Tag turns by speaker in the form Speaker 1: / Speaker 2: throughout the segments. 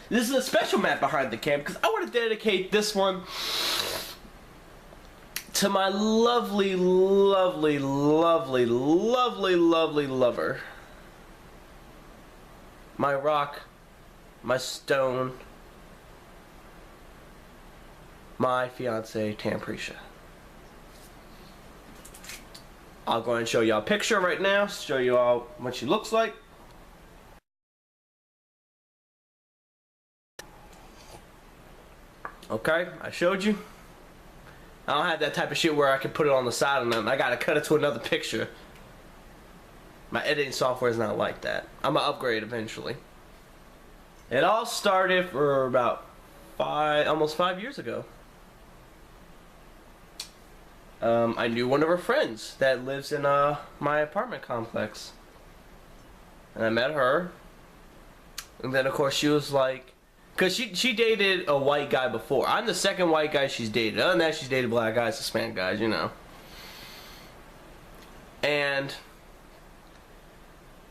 Speaker 1: This is a special map behind the cam because I want to dedicate this one to my lovely, lovely, lovely, lovely, lovely lover. My rock, my stone, my fiance, Tamprisha. I'll go ahead and show y'all a picture right now, show you all what she looks like. Okay, I showed you. I don't have that type of shit where I can put it on the side and then I gotta cut it to another picture. My editing software is not like that. I'm gonna upgrade eventually. It all started for about almost 5 years ago. I knew one of her friends that lives in my apartment complex. And I met her. And then of course she was like, cause she dated a white guy before. I'm the second white guy she's dated. Other than that, she's dated black guys, Hispanic guys, you know. And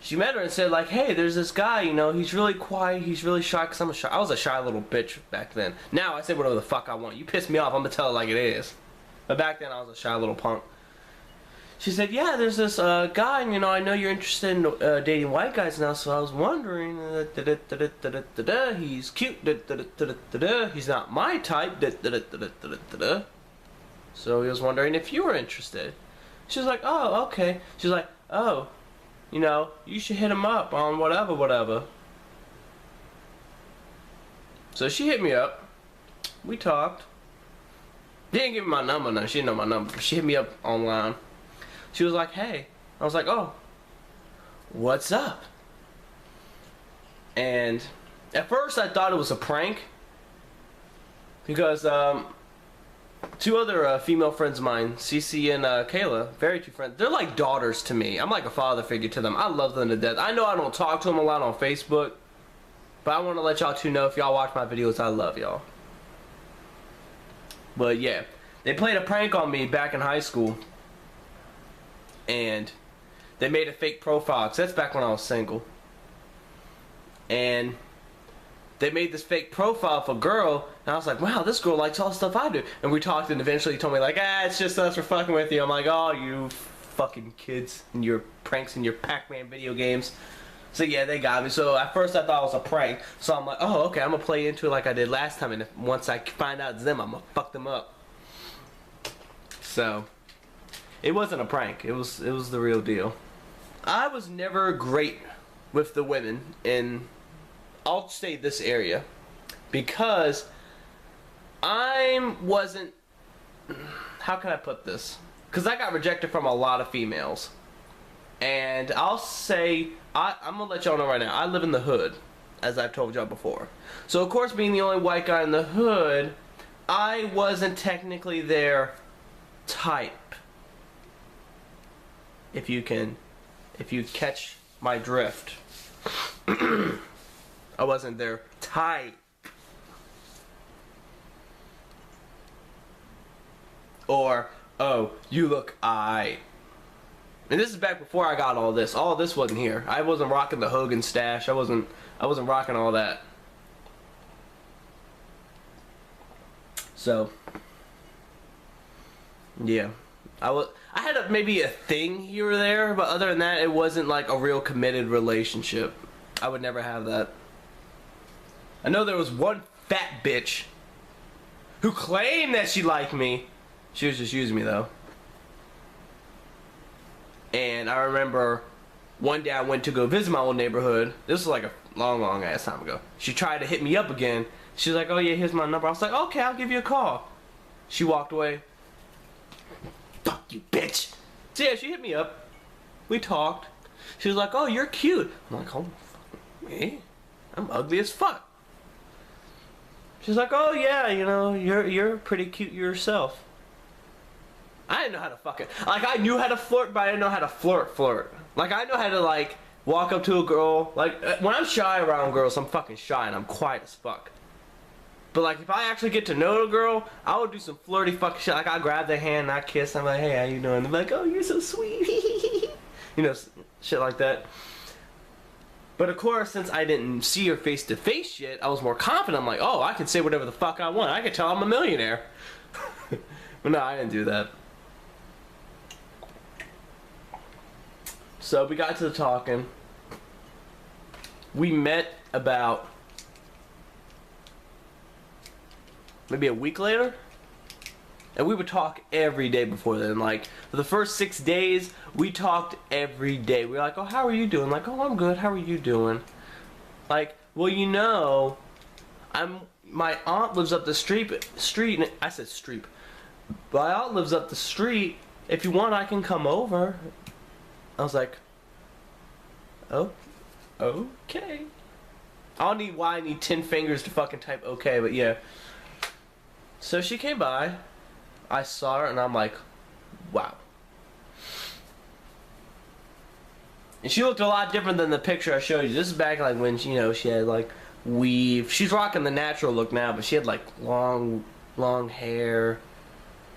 Speaker 1: she met her and said like, hey, there's this guy, you know, he's really quiet, he's really shy, cause I was a shy little bitch back then. Now I say whatever the fuck I want. You piss me off, I'm gonna tell it like it is. But back then I was a shy little punk. She said, yeah, there's this guy, and you know, I know you're interested in dating white guys now, so I was wondering, he's cute, he's not my type, so he was wondering if you were interested. She was like, oh, okay. She was like, oh, you know, you should hit him up on whatever, whatever. So she hit me up. We talked. Didn't give me my number, no, she didn't know my number, but she hit me up online. She was like, hey. I was like, oh, what's up? And at first I thought it was a prank because two other female friends of mine, Cece and Kayla, very two friends, they're like daughters to me. I'm like a father figure to them. I love them to death. I know I don't talk to them a lot on Facebook, but I want to let y'all two know, if y'all watch my videos, I love y'all. But yeah, they played a prank on me back in high school. And they made a fake profile, cause that's back when I was single. And they made this fake profile for a girl, and I was like, wow, this girl likes all the stuff I do. And we talked, and eventually he told me like, ah, it's just us, we're fucking with you. I'm like, oh, you fucking kids and your pranks and your Pac-Man video games. So yeah, they got me. So at first I thought it was a prank. So I'm like, oh, okay, I'm gonna play into it like I did last time, and once I find out it's them, I'm gonna fuck them up. So it wasn't a prank. It was the real deal. I was never great with the women in, I'll say, this area, because I wasn't, how can I put this? Because I got rejected from a lot of females. And I'll say, I'm gonna let y'all know right now, I live in the hood, as I've told y'all before. So of course, being the only white guy in the hood, I wasn't technically their type. If you catch my drift. I wasn't their type. Or, oh, you look aight. And this is back before I got all this. All this wasn't here. I wasn't rocking the Hogan stash. I wasn't rocking all that. So, yeah. I had maybe a thing here or there, but other than that, it wasn't like a real committed relationship. I would never have that. I know there was one fat bitch who claimed that she liked me. She was just using me though. And I remember one day I went to go visit my old neighborhood. This was like a long ass time ago. She tried to hit me up again. She's like, oh yeah, here's my number. I was like, okay, I'll give you a call. She walked away. Fuck you, bitch. So yeah, she hit me up. We talked. She was like, oh, you're cute. I'm like, oh, fuck me? I'm ugly as fuck. She's like, oh yeah, you know, you're pretty cute yourself. I didn't know how to fucking, like, I knew how to flirt, but I didn't know how to flirt. Like, I know how to, like, walk up to a girl. Like, when I'm shy around girls, I'm fucking shy and I'm quiet as fuck. But like, if I actually get to know a girl, I would do some flirty fucking shit. Like, I grab their hand and I kiss. I'm like, hey, how you doing? And they're like, oh, you're so sweet. You know, shit like that. But of course, since I didn't see her face to face yet, I was more confident. I'm like, oh, I can say whatever the fuck I want. I can tell I'm a millionaire. But no, I didn't do that. So we got to the talking. We met about maybe a week later. And we would talk every day before then. Like, for the first 6 days, we talked every day. We were like, oh, how are you doing? Like, oh, I'm good. How are you doing? Like, well, you know, my aunt lives up the street, and I said street. My aunt lives up the street. If you want, I can come over. I was like, oh, okay. I don't need why I need 10 fingers to fucking type okay, but yeah. So she came by. I saw her and I'm like, wow. And she looked a lot different than the picture I showed you. This is back like when, you know, she had like weave. She's rocking the natural look now, but she had like long hair.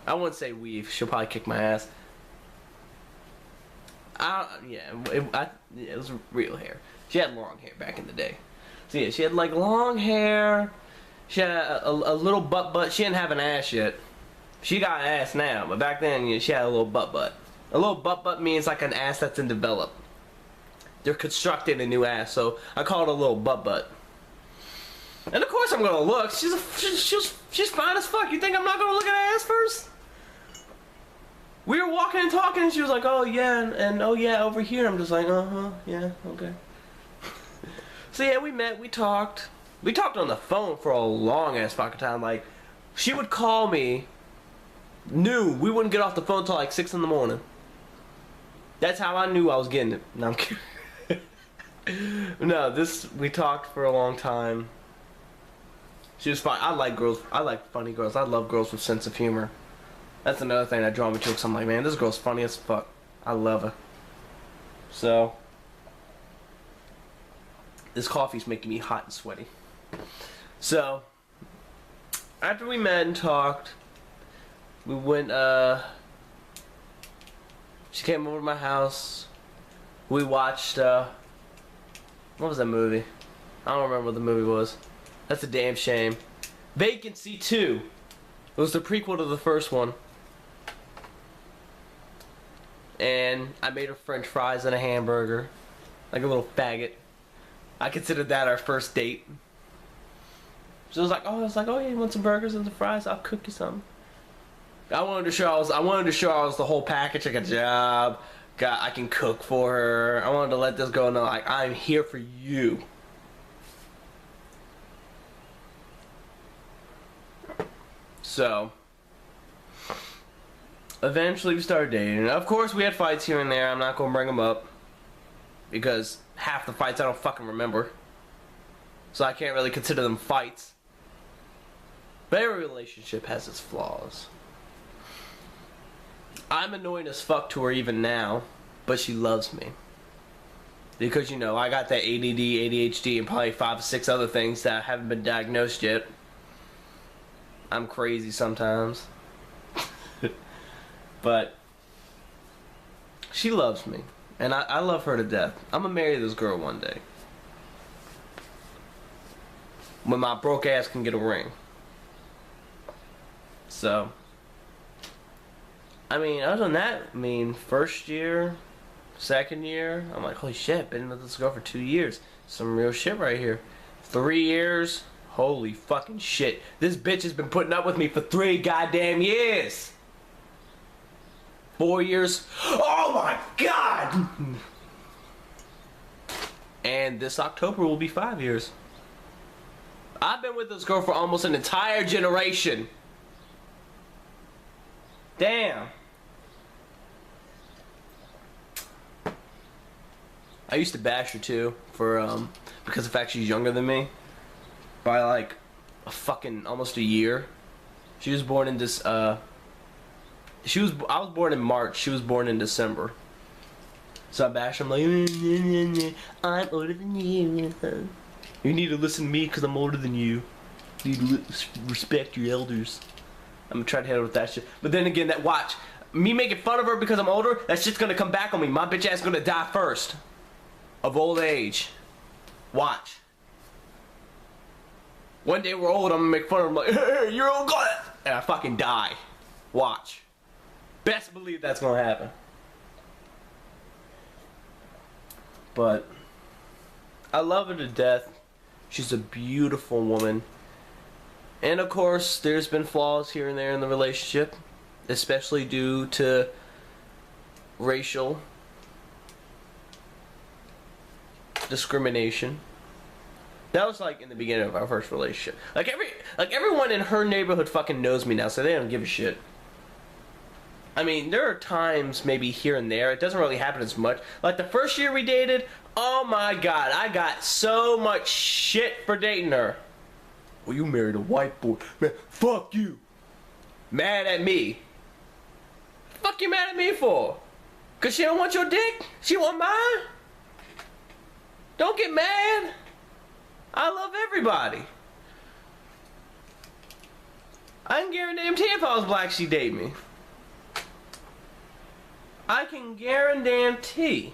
Speaker 1: I wouldn't say weave. She'll probably kick my ass. It was real hair. She had long hair back in the day. So yeah, she had like long hair. She had a little butt. She didn't have an ass yet. She got an ass now, but back then, you know, she had a little butt. A little butt means like an ass that's in develop. They're constructing a new ass, so I call it a little butt. And of course I'm gonna look. She's fine as fuck. You think I'm not gonna look at her ass first? We were walking and talking, and she was like, "Oh yeah," and "Oh yeah, over here." I'm just like, yeah, okay. So yeah, we met. We talked. We talked on the phone for a long ass fucking time. Like, she would call me. Knew we wouldn't get off the phone till like 6 in the morning. That's how I knew I was getting it. No, I'm kidding. No, we talked for a long time. She was fine. I like girls. I like funny girls. I love girls with sense of humor. That's another thing that draw me to her, because I'm like, man, this girl's funny as fuck. I love her. So, this coffee's making me hot and sweaty. So, after we met and talked, we went, she came over to my house. We watched, what was that movie? I don't remember what the movie was. That's a damn shame. Vacancy 2. It was the prequel to the first one. And I made her french fries and a hamburger. Like a little faggot. I considered that our first date. So I was like, oh yeah, you want some burgers and some fries? I'll cook you something. I wanted to show I was the whole package, like a job. I can cook for her. I wanted to let this girl know, like, I'm here for you. So, eventually we started dating. Of course, we had fights here and there. I'm not gonna bring them up because half the fights I don't fucking remember, so I can't really consider them fights. But every relationship has its flaws. I'm annoying as fuck to her even now, but she loves me. Because, you know, I got that ADD, ADHD, and probably 5 or 6 other things that haven't been diagnosed yet. I'm crazy sometimes. But she loves me. And I love her to death. I'm gonna marry this girl one day. When my broke ass can get a ring. So, I mean, other than that, I mean, first year, second year, I'm like, holy shit, been with this girl for 2 years. Some real shit right here. 3 years, holy fucking shit. This bitch has been putting up with me for 3 goddamn years. 4 years, oh my god! And this October will be 5 years. I've been with this girl for almost an entire generation. Damn. I used to bash her too for because of the fact she's younger than me by like a fucking almost a year. She was born in this I was born in March, she was born in December. So I bashed her, I'm like, I'm older than you. You need to listen to me because I'm older than you. You need to respect your elders. I'm gonna try to hit her with that shit. But then again, watch. Me making fun of her because I'm older, that shit's gonna come back on me. My bitch ass gonna die first. Of old age. Watch. One day we're old, I'm gonna make fun of him like, hey, you're old, and I fucking die. Watch. Best believe that's gonna happen. But I love her to death. She's a beautiful woman. And of course, there's been flaws here and there in the relationship, especially due to racial discrimination. That was like in the beginning of our first relationship. Like everyone in her neighborhood fucking knows me now, so they don't give a shit. I mean, there are times maybe here and there. It doesn't really happen as much. Like the first year we dated, oh my god, I got so much shit for dating her. Well, you married a white boy. Man, fuck you. Mad at me. Fuck you mad at me for? Cause she don't want your dick? She want mine? Don't get mad. I love everybody. I can guarantee if I was black she'd date me. I can guarantee.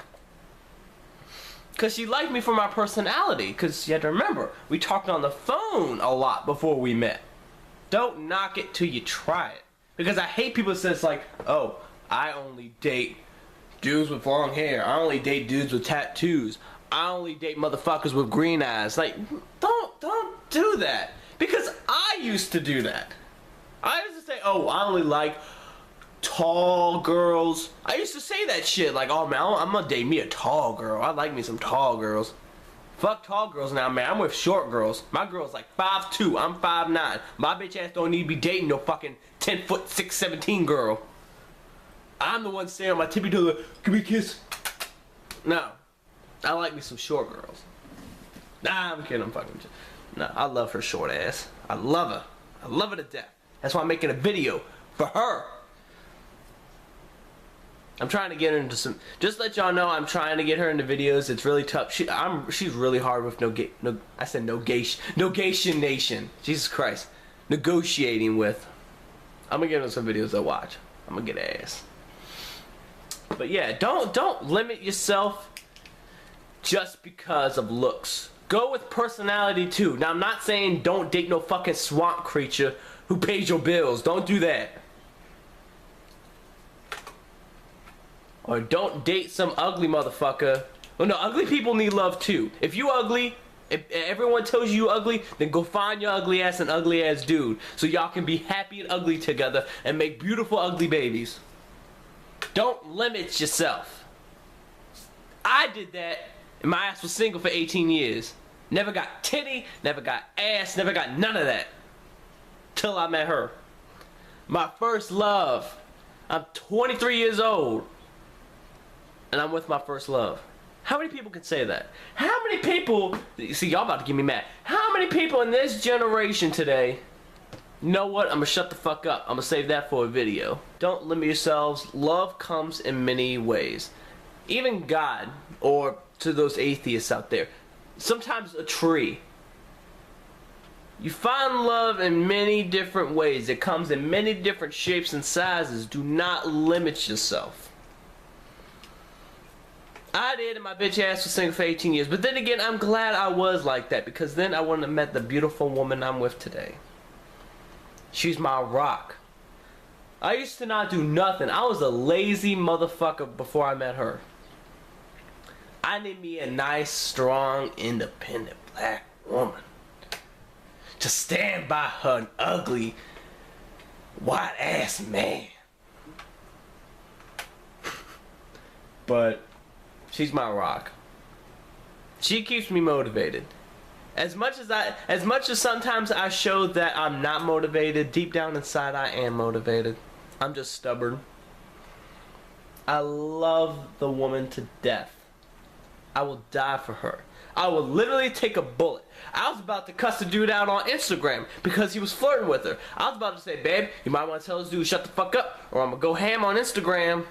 Speaker 1: Cause she liked me for my personality. Cause you have to remember, we talked on the phone a lot before we met. Don't knock it till you try it. Because I hate people that says like, oh, I only date dudes with long hair. I only date dudes with tattoos. I only date motherfuckers with green eyes. Like, don't do that. Because I used to do that. I used to say, oh, I only like tall girls. I used to say that shit. Like, oh man, I'm gonna date me a tall girl. I like me some tall girls. Fuck tall girls now, man. I'm with short girls. My girl's like 5'2". I'm 5'9". My bitch ass don't need to be dating no fucking 10'6", 17 girl. I'm the one saying on my tippy toe, give me a kiss. No. I like me some short girls. Nah, I'm kidding. I'm fucking. Nah, I love her short ass. I love her. I love her to death. That's why I'm making a video for her. I'm trying to get her into some. Just let y'all know, I'm trying to get her into videos. It's really tough. She's really hard with negation nation. Jesus Christ, negotiating with. I'm gonna get her some videos to watch. I'm gonna get ass. But yeah, don't limit yourself just because of looks. Go with personality too. Now I'm not saying don't date no fucking swamp creature who pays your bills. Don't do that. Or don't date some ugly motherfucker. Well, no, ugly people need love too. If you ugly, if everyone tells you ugly, then go find your ugly ass an ugly ass dude. So y'all can be happy and ugly together and make beautiful ugly babies. Don't limit yourself. I did that. And my ass was single for 18 years. Never got titty, never got ass, never got none of that. Till I met her. My first love. I'm 23 years old. And I'm with my first love. How many people can say that? How many people, see y'all about to get me mad. How many people in this generation today, you know what, I'm gonna shut the fuck up. I'm gonna save that for a video. Don't limit yourselves. Love comes in many ways. Even God, or to those atheists out there, sometimes a tree. You find love in many different ways. It comes in many different shapes and sizes. Do not limit yourself. I did, and my bitch ass was single for 18 years. But then again, I'm glad I was like that, because then I wouldn't have met the beautiful woman I'm with today. She's my rock. I used to not do nothing. I was a lazy motherfucker before I met her. I need me a nice, strong, independent black woman to stand by her ugly, white ass man. But she's my rock. She keeps me motivated. As much as sometimes I show that I'm not motivated, deep down inside I am motivated. I'm just stubborn. I love the woman to death. I will die for her. I will literally take a bullet. I was about to cuss the dude out on Instagram because he was flirting with her. I was about to say, babe, you might want to tell this dude shut the fuck up, or I'm gonna go ham on Instagram.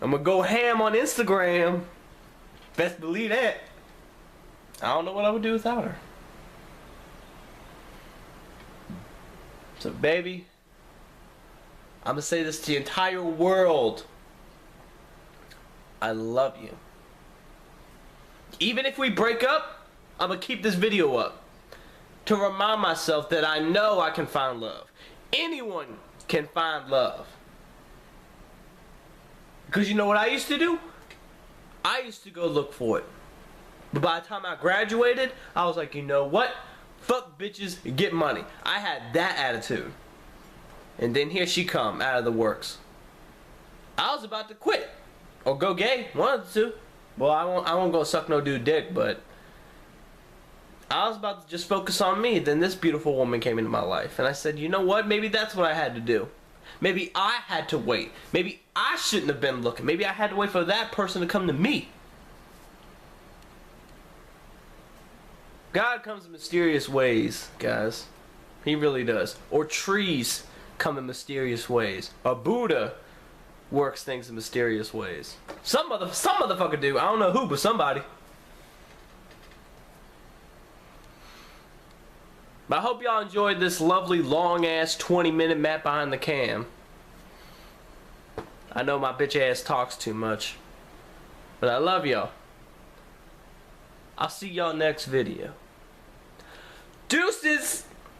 Speaker 1: I'm gonna go ham on Instagram. Best believe that. I don't know what I would do without her. So baby, I'm gonna say this to the entire world. I love you. Even if we break up, I'm gonna keep this video up to remind myself that I know I can find love. Anyone can find love. Because you know what I used to do? I used to go look for it. But by the time I graduated, I was like, you know what? Fuck bitches, get money. I had that attitude. And then here she come out of the works. I was about to quit. Or go gay, one of the two. Well, I won't go suck no dude dick, but I was about to just focus on me. Then this beautiful woman came into my life. And I said, you know what? Maybe that's what I had to do. Maybe I had to wait. Maybe I shouldn't have been looking. Maybe I had to wait for that person to come to me. God comes in mysterious ways, guys. He really does. Or trees come in mysterious ways. A Buddha works things in mysterious ways. Some motherfucker do. I don't know who, but somebody. But I hope y'all enjoyed this lovely long-ass 20-minute map behind the cam. I know my bitch ass talks too much. But I love y'all. I'll see y'all next video. Deuces!